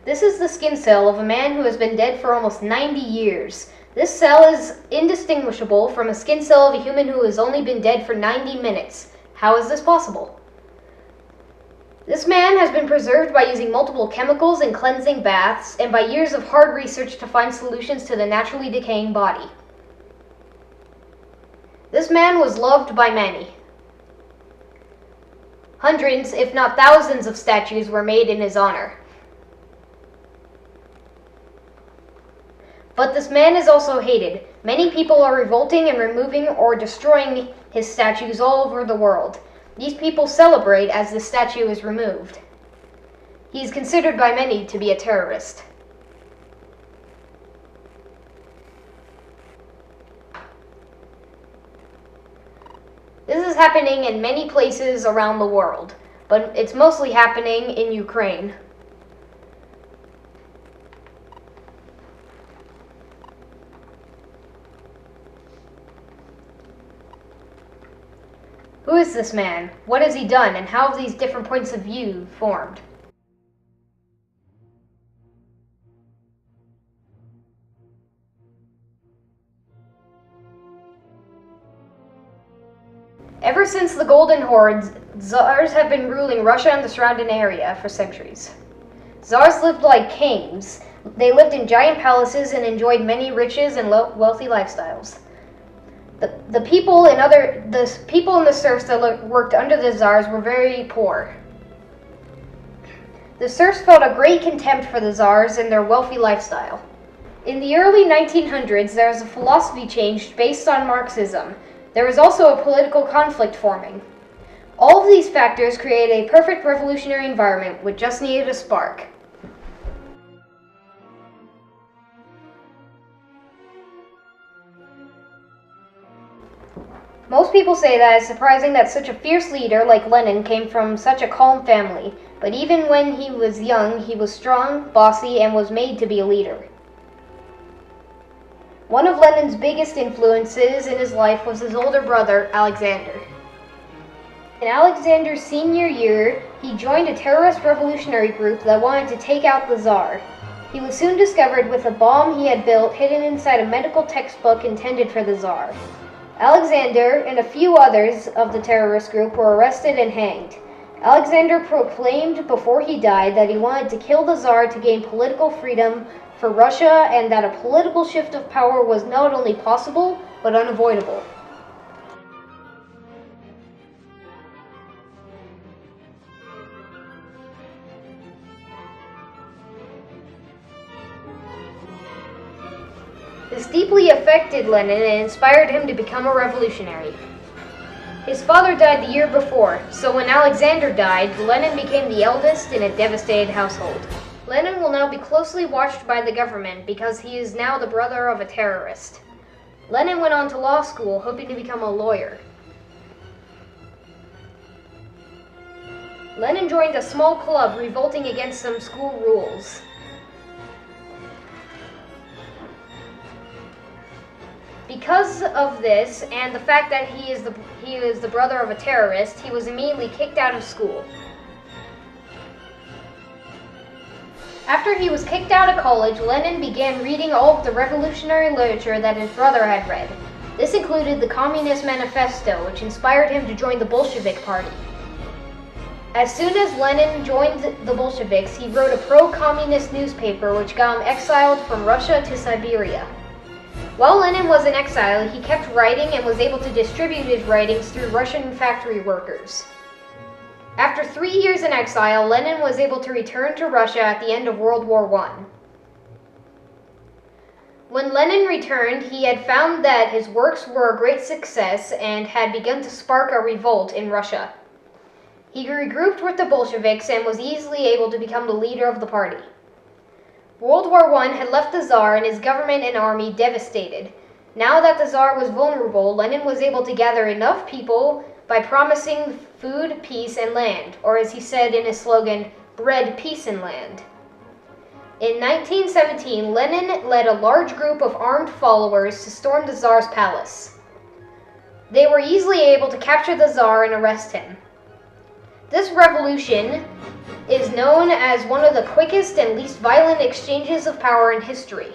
This is the skin cell of a man who has been dead for almost 90 years. This cell is indistinguishable from a skin cell of a human who has only been dead for 90 minutes. How is this possible? This man has been preserved by using multiple chemicals and cleansing baths, and by years of hard research to find solutions to the naturally decaying body. This man was loved by many. Hundreds, if not thousands, of statues were made in his honor. But this man is also hated. Many people are revolting and removing or destroying his statues all over the world. These people celebrate as the statue is removed. He is considered by many to be a terrorist. This is happening in many places around the world, but it's mostly happening in Ukraine. Who is this man? What has he done? And how have these different points of view formed? Ever since the Golden Horde, Tsars have been ruling Russia and the surrounding area for centuries. Tsars lived like kings. They lived in giant palaces and enjoyed many riches and wealthy lifestyles. The people and the serfs that worked under the Tsars were very poor. The serfs felt a great contempt for the Tsars and their wealthy lifestyle. In the early 1900s, there was a philosophy change based on Marxism. There was also a political conflict forming. All of these factors created a perfect revolutionary environment which just needed a spark. Most people say that it's surprising that such a fierce leader like Lenin came from such a calm family, but even when he was young, he was strong, bossy, and was made to be a leader. One of Lenin's biggest influences in his life was his older brother, Alexander. In Alexander's senior year, he joined a terrorist revolutionary group that wanted to take out the Tsar. He was soon discovered with a bomb he had built hidden inside a medical textbook intended for the Tsar. Alexander and a few others of the terrorist group were arrested and hanged. Alexander proclaimed before he died that he wanted to kill the Tsar to gain political freedom for Russia, and that a political shift of power was not only possible, but unavoidable. This deeply affected Lenin and inspired him to become a revolutionary. His father died the year before, so when Alexander died, Lenin became the eldest in a devastated household. Lenin will now be closely watched by the government because he is now the brother of a terrorist. Lenin went on to law school, hoping to become a lawyer. Lenin joined a small club revolting against some school rules. Because of this, and the fact that he is the brother of a terrorist, he was immediately kicked out of school. After he was kicked out of college, Lenin began reading all of the revolutionary literature that his brother had read. This included the Communist Manifesto, which inspired him to join the Bolshevik Party. As soon as Lenin joined the Bolsheviks, he wrote a pro-communist newspaper which got him exiled from Russia to Siberia. While Lenin was in exile, he kept writing and was able to distribute his writings through Russian factory workers. After 3 years in exile, Lenin was able to return to Russia at the end of World War I. When Lenin returned, he had found that his works were a great success and had begun to spark a revolt in Russia. He regrouped with the Bolsheviks and was easily able to become the leader of the party. World War I had left the Tsar and his government and army devastated. Now that the Tsar was vulnerable, Lenin was able to gather enough people by promising food, peace, and land, or as he said in his slogan, bread, peace, and land. In 1917, Lenin led a large group of armed followers to storm the Tsar's palace. They were easily able to capture the Tsar and arrest him. This revolution is known as one of the quickest and least violent exchanges of power in history.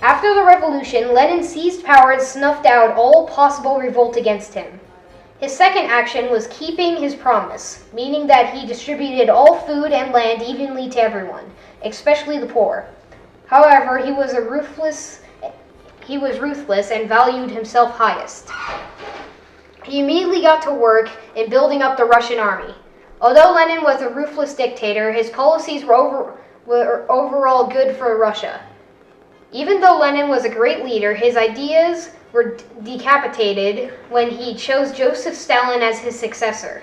After the revolution, Lenin seized power and snuffed out all possible revolt against him. His second action was keeping his promise, meaning that he distributed all food and land evenly to everyone, especially the poor. However, he was ruthless and valued himself highest. He immediately got to work in building up the Russian army. Although Lenin was a ruthless dictator, his policies were overall good for Russia. Even though Lenin was a great leader, his ideas were decapitated when he chose Joseph Stalin as his successor.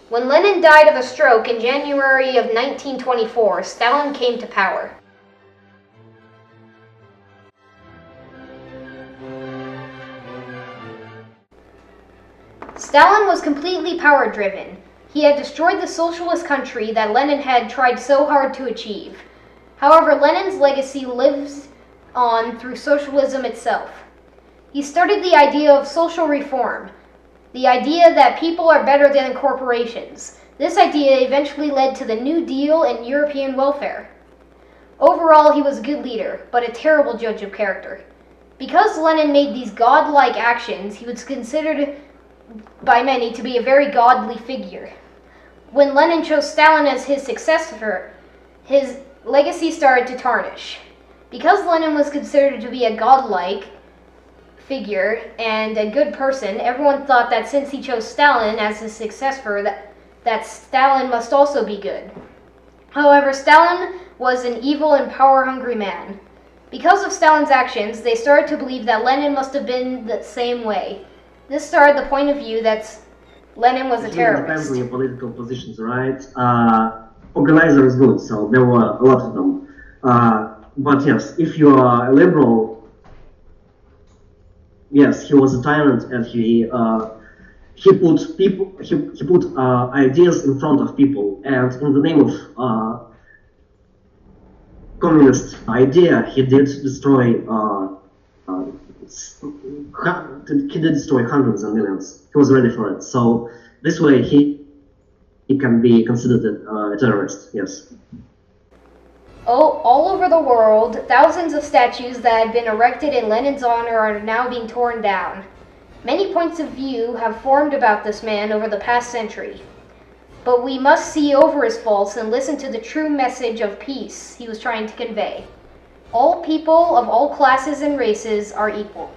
When Lenin died of a stroke in January of 1924, Stalin came to power. Stalin was completely power-driven. He had destroyed the socialist country that Lenin had tried so hard to achieve. However, Lenin's legacy lives on through socialism itself. He started the idea of social reform, the idea that people are better than corporations. This idea eventually led to the New Deal and European welfare. Overall, he was a good leader, but a terrible judge of character. Because Lenin made these godlike actions, he was considered by many to be a very godly figure. When Lenin chose Stalin as his successor, his legacy started to tarnish. Because Lenin was considered to be a godlike figure and a good person, everyone thought that since he chose Stalin as his successor, that Stalin must also be good. However, Stalin was an evil and power-hungry man. Because of Stalin's actions, they started to believe that Lenin must have been the same way. This started the point of view that Lenin was a terrorist. It depends on your political positions, right? Organizer is good, so there were a lot of them. But yes, if you are a liberal, yes, he was a tyrant, and he put ideas in front of people, and in the name of communist idea, he did destroy hundreds and millions. He was ready for it. So this way, he can be considered a terrorist. Yes. All over the world, thousands of statues that had been erected in Lenin's honor are now being torn down. Many points of view have formed about this man over the past century. But we must see over his faults and listen to the true message of peace he was trying to convey. All people of all classes and races are equal.